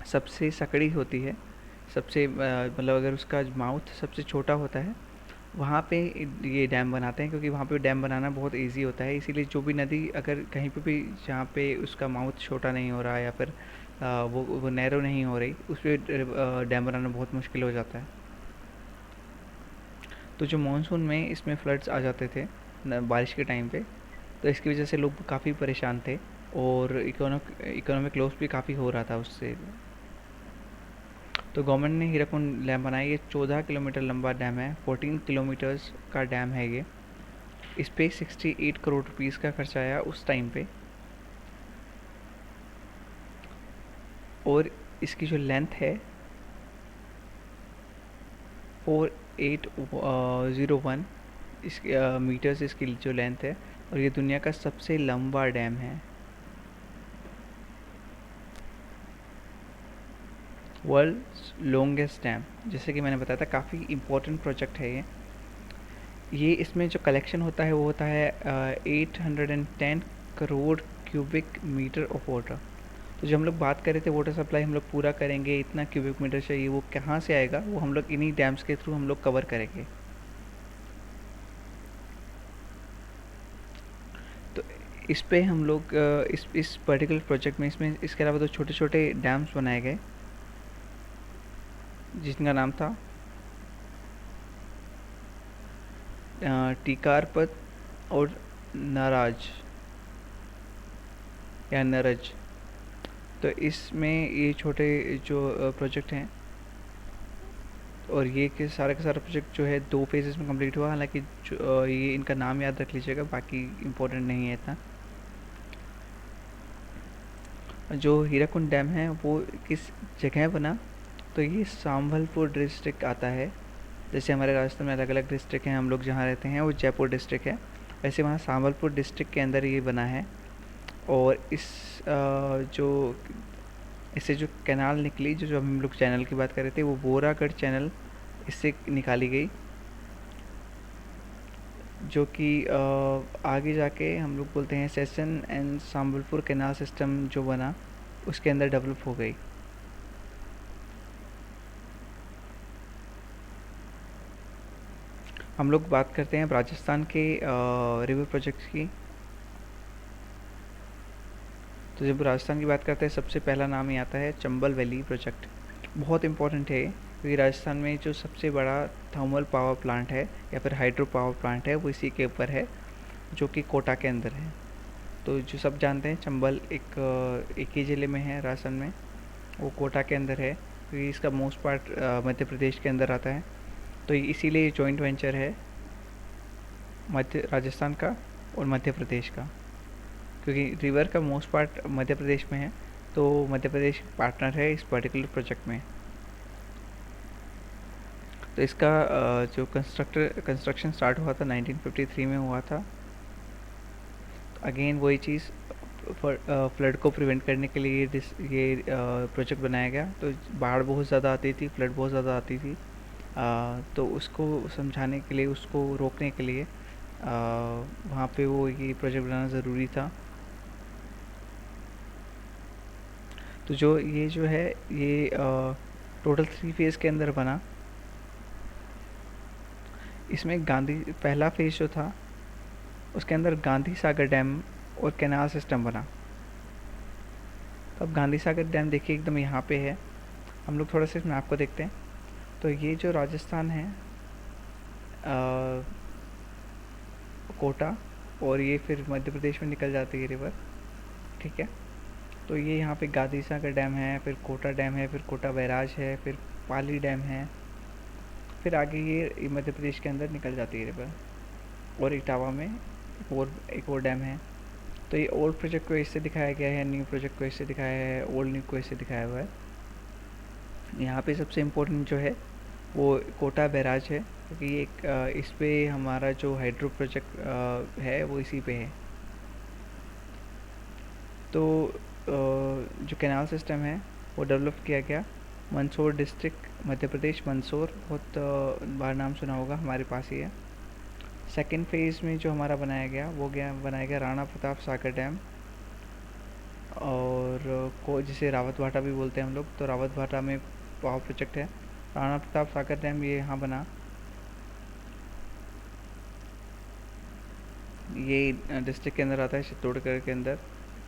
सबसे सकड़ी होती है, सबसे मतलब अगर उसका माउथ सबसे छोटा होता है, वहाँ पे ये डैम बनाते हैं, क्योंकि वहाँ पे डैम बनाना बहुत इजी होता है। इसीलिए जो भी नदी अगर कहीं पे भी, जहाँ पे उसका माउथ छोटा नहीं हो रहा है या फिर वो नैरो नहीं हो रही, उस पर डैम बनाना बहुत मुश्किल हो जाता है। तो जो मानसून में इसमें फ्लड्स आ जाते थे बारिश के टाइम पे, तो इसकी वजह से लोग काफ़ी परेशान थे, और इकोनॉमिक लॉस भी काफ़ी हो रहा था उससे। तो गवर्नमेंट ने हीराकुंड डैम बनाया। ये 14 किलोमीटर लंबा डैम है, 14 किलोमीटर्स का डैम है ये। इस पे 68 करोड़ रुपीस का खर्चा आया उस टाइम पे। और इसकी जो लेंथ है 4801 मीटर्स इसकी जो लेंथ है, और ये दुनिया का सबसे लंबा डैम है, वर्ल्ड लॉन्गेस्ट डैम। जैसे कि मैंने बताया था, काफ़ी इम्पोर्टेंट प्रोजेक्ट है ये। इसमें जो कलेक्शन होता है वो होता है 810 crore cubic metre of water. तो जो हम लोग बात कर रहे थे वाटर सप्लाई हम लोग पूरा करेंगे, इतना क्यूबिक मीटर चाहिए, वो कहाँ से आएगा, वो हम लोग इन्हीं डैम्स के थ्रू हम लोग कवर करेंगे। तो इस पे हम लोग इस पर्टिकुलर प्रोजेक्ट में, इसमें इसके अलावा तो छोटे छोटे डैम्स बनाए गए जिनका नाम था टीकारपत और नाराज या नरज। तो इसमें ये छोटे जो प्रोजेक्ट हैं, और ये के सारा प्रोजेक्ट जो है 2 फेजेस में कंप्लीट हुआ। हालांकि ये इनका नाम याद रख लीजिएगा, बाकी इम्पोर्टेंट नहीं है इतना। जो हीराकुंड डैम है वो किस जगह बना, तो ये संबलपुर डिस्ट्रिक्ट आता है। जैसे हमारे राजस्थान में अलग अलग डिस्ट्रिक्ट हैं, हम लोग जहाँ रहते हैं वो जयपुर डिस्ट्रिक्ट है, वैसे वहाँ संबलपुर डिस्ट्रिक्ट के अंदर ये बना है। और जो इससे जो कैनाल निकली, जो हम लोग चैनल की बात कर रहे थे, वो बोरागढ़ चैनल इससे निकाली गई, जो कि आगे जाके हम लोग बोलते हैं session and Sambalpur canal system जो बना उसके अंदर डेवलप हो गई। हम लोग बात करते हैं राजस्थान के रिवर प्रोजेक्ट्स की। तो जब राजस्थान की बात करते हैं सबसे पहला नाम ही आता है चंबल वैली प्रोजेक्ट। बहुत इंपॉर्टेंट है क्योंकि राजस्थान में जो सबसे बड़ा थर्मल पावर प्लांट है या फिर हाइड्रो पावर प्लांट है वो इसी के ऊपर है। जो कि कोटा के अंदर है। तो जो सब जानते हैं चंबल एक ही ज़िले में है राजस्थान में, वो कोटा के अंदर है, क्योंकि इसका मोस्ट पार्ट मध्य प्रदेश के अंदर आता है। तो इसीलिए ये जॉइंट वेंचर है मध्य राजस्थान का और मध्य प्रदेश का, क्योंकि रिवर का मोस्ट पार्ट मध्य प्रदेश में है, तो मध्य प्रदेश पार्टनर है इस पर्टिकुलर प्रोजेक्ट में। तो इसका जो कंस्ट्रक्शन स्टार्ट हुआ था 1953 में हुआ था। अगेन वही चीज़, फ्लड को प्रिवेंट करने के लिए ये प्रोजेक्ट बनाया गया। तो बाढ़ बहुत ज़्यादा आती थी, फ्लड बहुत ज़्यादा आती थी, तो उसको समझाने के लिए, उसको रोकने के लिए वहाँ पे वो ये प्रोजेक्ट बनाना ज़रूरी था। तो ये जो है ये टोटल 3 फेज़ के अंदर बना। इसमें गांधी पहला फेज़ जो था उसके अंदर गांधी सागर डैम और कैनाल सिस्टम बना। तो अब गांधी सागर डैम देखिए एकदम यहाँ पे है। हम लोग थोड़ा सा इस मैप को देखते हैं। तो ये जो राजस्थान है कोटा, और ये फिर मध्य प्रदेश में निकल जाती है रिवर, ठीक है। तो ये यहाँ पे गांधी सागर डैम है, फिर कोटा डैम है, फिर कोटा बैराज है, फिर पाली डैम है, फिर आगे ये मध्य प्रदेश के अंदर निकल जाती है रिवर, और इटावा में एक और डैम है। तो ये ओल्ड प्रोजेक्ट को इससे दिखाया गया है, न्यू प्रोजेक्ट को इससे दिखाया है, ओल्ड न्यू को इससे दिखाया हुआ है। यहाँ पे सबसे इम्पोर्टेंट जो है वो कोटा बैराज है, क्योंकि एक इस पे हमारा जो हाइड्रो प्रोजेक्ट है वो इसी पे है। तो जो कैनाल सिस्टम है वो डेवलप किया गया मंदसौर डिस्ट्रिक्ट, मध्य प्रदेश, मंदसौर, बहुत बार नाम सुना होगा, हमारे पास ही है। सेकेंड फेज़ में जो हमारा बनाया गया राणा प्रताप सागर डैम, और को जिसे रावत भाटा भी बोलते हैं हम लोग। तो रावत भाटा में पावर प्रोजेक्ट है। राणा प्रताप सागर डैम ये यहाँ बना, ये डिस्ट्रिक्ट के अंदर आता है, चित्तौड़गढ़ के अंदर।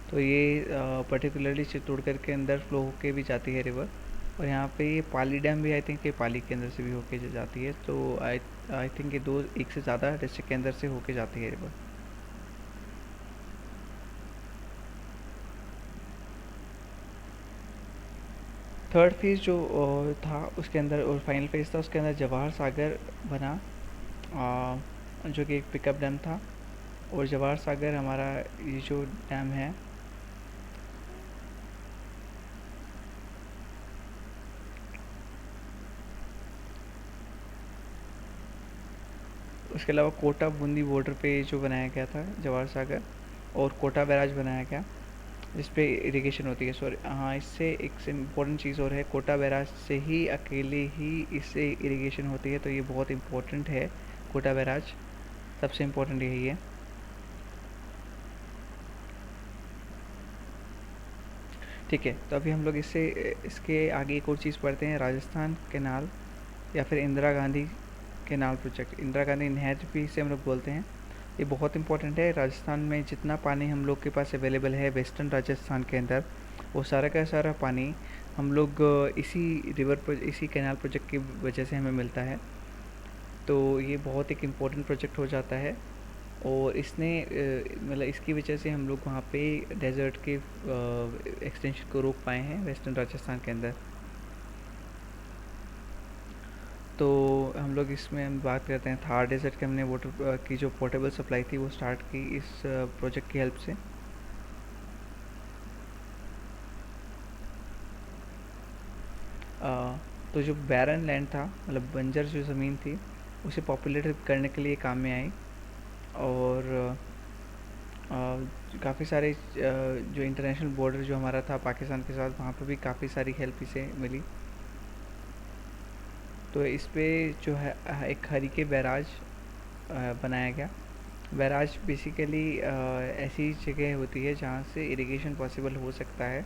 तो ये पर्टिकुलरली चित्तौड़गढ़ के अंदर फ्लो होके भी जाती है रिवर। और यहाँ पे ये पाली डैम भी, आई थिंक ये पाली के अंदर से भी होके जाती है। तो आई थिंक ये एक से ज़्यादा डिस्ट्रिक्ट के अंदर से होके जाती है रिवर। थर्ड फेज़ जो था उसके अंदर, और फाइनल फेज़ था उसके अंदर, जवाहर सागर बना, जो कि एक पिकअप डैम था। और जवाहर सागर हमारा ये जो डैम है उसके अलावा कोटा बूंदी बॉर्डर पे जो बनाया गया था जवाहर सागर, और कोटा बैराज बनाया गया जिस पे इरिगेशन होती है। सॉरी, हाँ, इससे एक इम्पोर्टेंट चीज़ और है, कोटा बैराज से ही अकेले ही इससे इरिगेशन होती है। तो ये बहुत इम्पोर्टेंट है, कोटा बैराज सबसे इम्पोर्टेंट यही है। ठीक है, तो अभी हम लोग इसके आगे एक और चीज़ पढ़ते हैं, राजस्थान कैनाल या फिर इंदिरा गांधी कैनाल प्रोजेक्ट। इंदिरा गांधी नहर भी इसे हम लोग बोलते हैं। ये बहुत इंपॉर्टेंट है। राजस्थान में जितना पानी हम लोग के पास अवेलेबल है वेस्टर्न राजस्थान के अंदर, वो सारा का सारा पानी हम लोग इसी कैनाल प्रोजेक्ट की वजह से हमें मिलता है। तो ये बहुत एक इम्पोर्टेंट प्रोजेक्ट हो जाता है, और इसने मतलब इसकी वजह से हम लोग वहाँ पे डेजर्ट के एक्सटेंशन को रोक पाए हैं वेस्टर्न राजस्थान के अंदर। तो हम लोग इसमें हम बात करते हैं थार डेजर्ट के। हमने वाटर की जो पोर्टेबल सप्लाई थी वो स्टार्ट की इस प्रोजेक्ट की हेल्प से। तो जो बैरन लैंड था, मतलब बंजर जो ज़मीन थी, उसे पॉपुलेट करने के लिए काम में आई। और काफ़ी सारे जो इंटरनेशनल बॉर्डर जो हमारा था पाकिस्तान के साथ, वहाँ पर भी काफ़ी सारी हेल्प इसे मिली। तो इस पे जो है एक हरीके बैराज बनाया गया। बैराज बेसिकली ऐसी जगह होती है जहाँ से इरिगेशन पॉसिबल हो सकता है।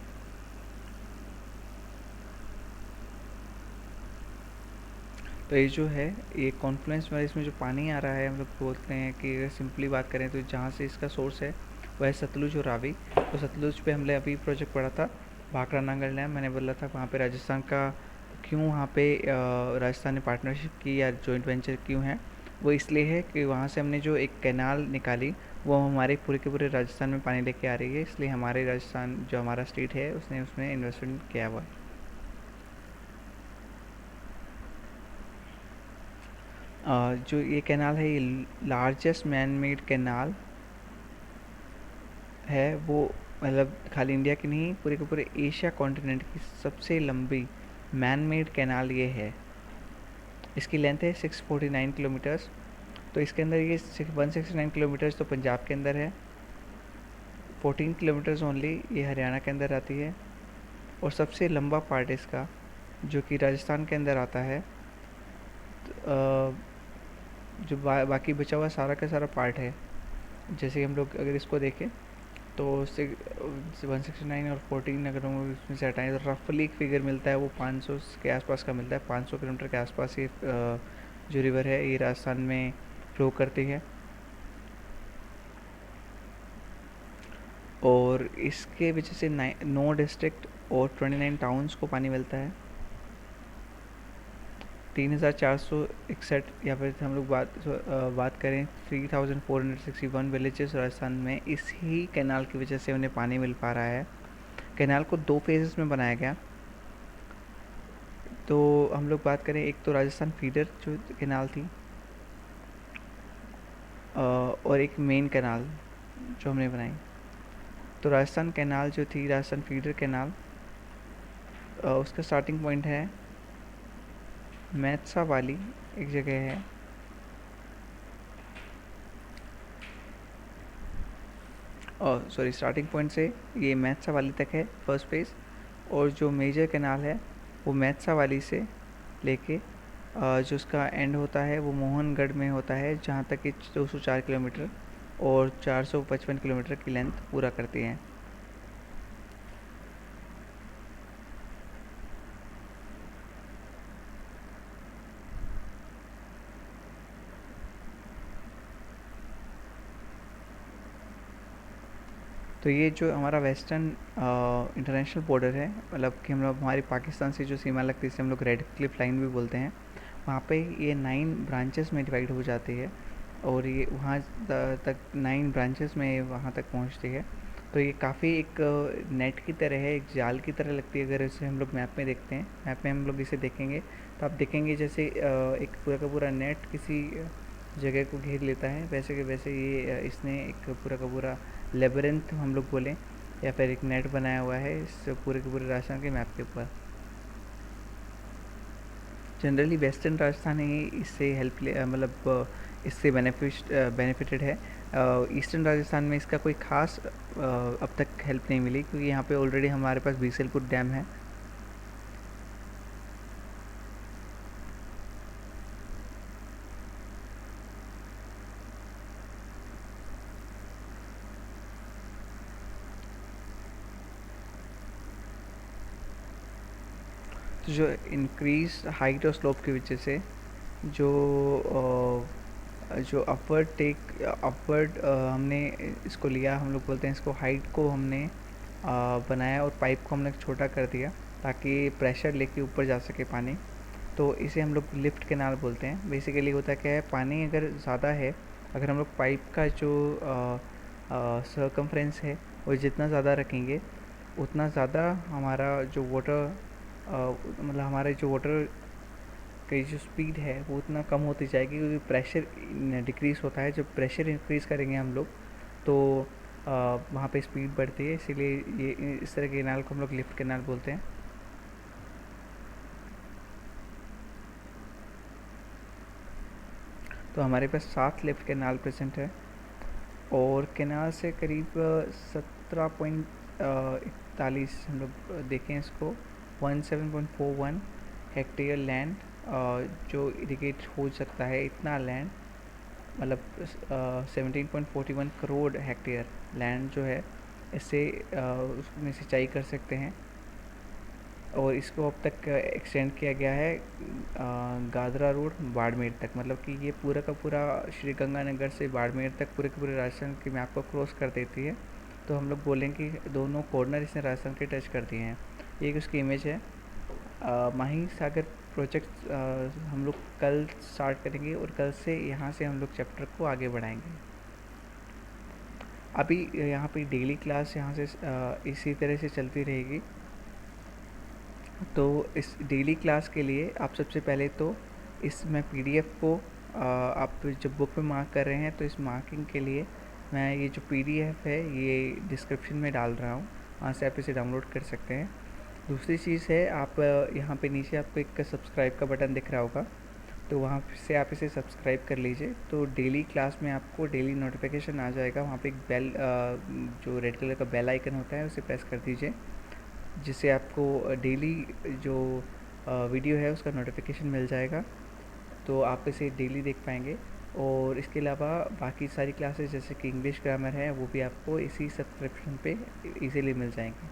तो ये जो है ये कॉन्फ्लुएंस में इसमें जो पानी आ रहा है, हम लोग बोलते हैं कि अगर सिंपली बात करें तो जहाँ से इसका सोर्स है वह है सतलुज और रावी। तो सतलुज पे हमने अभी प्रोजेक्ट पढ़ा था भाखड़ा नांगल डैम। मैंने बोला था वहाँ पे राजस्थान का क्यों, वहाँ पे राजस्थान ने पार्टनरशिप की या जॉइंट वेंचर क्यों है, वो इसलिए है कि वहाँ से हमने जो एक कैनाल निकाली वो हमारे पूरे के पूरे राजस्थान में पानी लेके आ रही है, इसलिए हमारे राजस्थान जो हमारा स्टेट है उसने उसमें इन्वेस्टमेंट किया हुआ है। जो ये कैनाल है ये लार्जेस्ट मैन मेड कैनाल है, वो मतलब खाली इंडिया की नहीं पूरे के पूरे एशिया कॉन्टिनेंट की सबसे लंबी मैन मेड कैनाल ये है। इसकी लेंथ है 649 किलोमीटर्स। तो इसके अंदर ये 169 किलोमीटर्स तो पंजाब के अंदर है, 14 किलोमीटर्स ओनली ये हरियाणा के अंदर आती है, और सबसे लंबा पार्ट इसका जो कि राजस्थान के अंदर आता है। जो बाकी बचा हुआ सारा का सारा पार्ट है, जैसे हम लोग अगर इसको देखें तो 169 और 14 अगर हम इसमें से हटाएँ तो रफली एक फिगर मिलता है, वो 500 के आसपास का मिलता है। 500 किलोमीटर के आसपास ये जो रिवर है ये राजस्थान में फ्लो करती है, और इसके वजह से 9 डिस्ट्रिक्ट और 29 टाउन्स को पानी मिलता है। 3,461, या फिर हम लोग बात करें 3,461 विलेजेस राजस्थान में इसी कैनाल की वजह से उन्हें पानी मिल पा रहा है। कैनाल को 2 फेजेस में बनाया गया। तो हम लोग बात करें, एक तो राजस्थान फीडर जो कैनाल थी, और एक मेन कैनाल जो हमने बनाई। तो राजस्थान कैनाल जो थी, राजस्थान फीडर कैनाल, उसका स्टार्टिंग पॉइंट है मैथसा वाली एक जगह है, और सॉरी स्टार्टिंग पॉइंट से ये मैथसा वाली तक है फर्स्ट फेज़, और जो मेजर कैनाल है वो मैथसा वाली से लेके जो उसका एंड होता है वो मोहनगढ़ में होता है, जहाँ तक कि 204 किलोमीटर और 455 किलोमीटर की लेंथ पूरा करती है। तो ये जो हमारा वेस्टर्न इंटरनेशनल बॉर्डर है, मतलब कि हम लोग हमारी पाकिस्तान से जो सीमा लगती है, इसे हम लोग रेड क्लिफ लाइन भी बोलते हैं, वहाँ पे ये 9 ब्रांचेस में डिवाइड हो जाती है, और ये वहाँ तक 9 ब्रांचेस में वहाँ तक पहुँचती है। तो ये काफ़ी एक नेट की तरह है, एक जाल की तरह लगती है। अगर इसे हम लोग मैप में देखते हैं, मैप में हम लोग इसे देखेंगे तो आप देखेंगे जैसे एक पूरा का पूरा नेट किसी जगह को घेर लेता है, वैसे के वैसे ये इसने एक पूरा का पूरा लेबरिंथ हम लोग बोलें या फिर एक नेट बनाया हुआ है इस पूरे के पूरे राजस्थान के मैप के ऊपर। जनरली वेस्टर्न राजस्थान ही इससे हेल्प ले मतलब इससे बेनिफिटेड है। ईस्टर्न राजस्थान में इसका कोई खास अब तक हेल्प नहीं मिली, क्योंकि यहाँ पे ऑलरेडी हमारे पास बीसलपुर डैम है। तो जो इंक्रीज हाइट और स्लोप की वजह से जो जो अपवर्ड हमने इसको लिया, हम लोग बोलते हैं इसको हाइट को हमने बनाया, और पाइप को हमने छोटा कर दिया ताकि प्रेशर लेके ऊपर जा सके पानी। तो इसे हम लोग लिफ्ट कैनाल बोलते हैं। बेसिकली होता क्या है, पानी अगर ज़्यादा है, अगर हम लोग पाइप का जो सर्कमफ्रेंस है वो जितना ज़्यादा रखेंगे उतना ज़्यादा हमारा जो वाटर मतलब हमारे जो वाटर की जो स्पीड है वो उतना कम होती जाएगी, क्योंकि प्रेशर डिक्रीज़ होता है। जब प्रेशर इंक्रीज़ करेंगे हम लोग तो वहाँ पे स्पीड बढ़ती है, इसीलिए ये इस तरह के कैनाल को हम लोग लिफ्ट कैनाल बोलते हैं। तो हमारे पास 7 लिफ्ट कैनाल प्रेजेंट है, और कैनाल से करीब 17.41 हम लोग देखें इसको 17.41 हेक्टेयर लैंड जो इरिगेट हो सकता है, इतना लैंड मतलब 17.41 करोड़ हेक्टेयर लैंड जो है इससे उसमें सिंचाई कर सकते हैं। और इसको अब तक एक्सटेंड किया गया है गादरा रोड बाड़मेर तक, मतलब कि ये पूरा का पूरा श्री गंगानगर से बाड़मेर तक पूरे के पूरे राजस्थान के मैप को क्रॉस कर देती है। तो हम लोग बोलें कि दोनों कॉर्नर इसने राजस्थान के टच कर दिए हैं। एक उसकी इमेज है माही सागर प्रोजेक्ट हम लोग कल स्टार्ट करेंगे और कल से यहाँ से हम लोग चैप्टर को आगे बढ़ाएंगे। अभी यहाँ पे डेली क्लास यहाँ से इसी तरह से चलती रहेगी। तो इस डेली क्लास के लिए आप सबसे पहले तो मैं पीडीएफ को आप जब बुक पे मार्क कर रहे हैं तो इस मार्किंग के लिए मैं ये जो पीडीएफ है ये डिस्क्रिप्शन में डाल रहा हूँ, वहाँ से आप इसे डाउनलोड कर सकते हैं। दूसरी चीज़ है, आप यहाँ पे नीचे आपको एक सब्सक्राइब का बटन दिख रहा होगा, तो वहाँ से आप इसे सब्सक्राइब कर लीजिए। तो डेली क्लास में आपको डेली नोटिफिकेशन आ जाएगा। वहाँ पे एक बेल जो रेड कलर का बेल आइकन होता है उसे प्रेस कर दीजिए, जिससे आपको डेली जो वीडियो है उसका नोटिफिकेशन मिल जाएगा, तो आप इसे डेली देख पाएंगे। और इसके अलावा बाकी सारी क्लासेस जैसे कि इंग्लिश ग्रामर है वो भी आपको इसी सब्सक्रिप्शन पे इजीली मिल जाएंगे।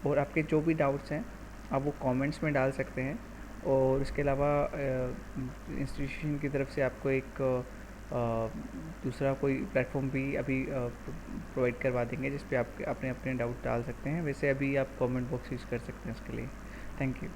और आपके जो भी डाउट्स हैं आप वो कमेंट्स में डाल सकते हैं। और इसके अलावा इंस्टीट्यूशन की तरफ से आपको एक दूसरा कोई प्लेटफॉर्म भी अभी प्रोवाइड करवा देंगे, जिस पे आप अपने अपने डाउट डाल सकते हैं। वैसे अभी आप कमेंट बॉक्स यूज़ कर सकते हैं उसके लिए। Thank you.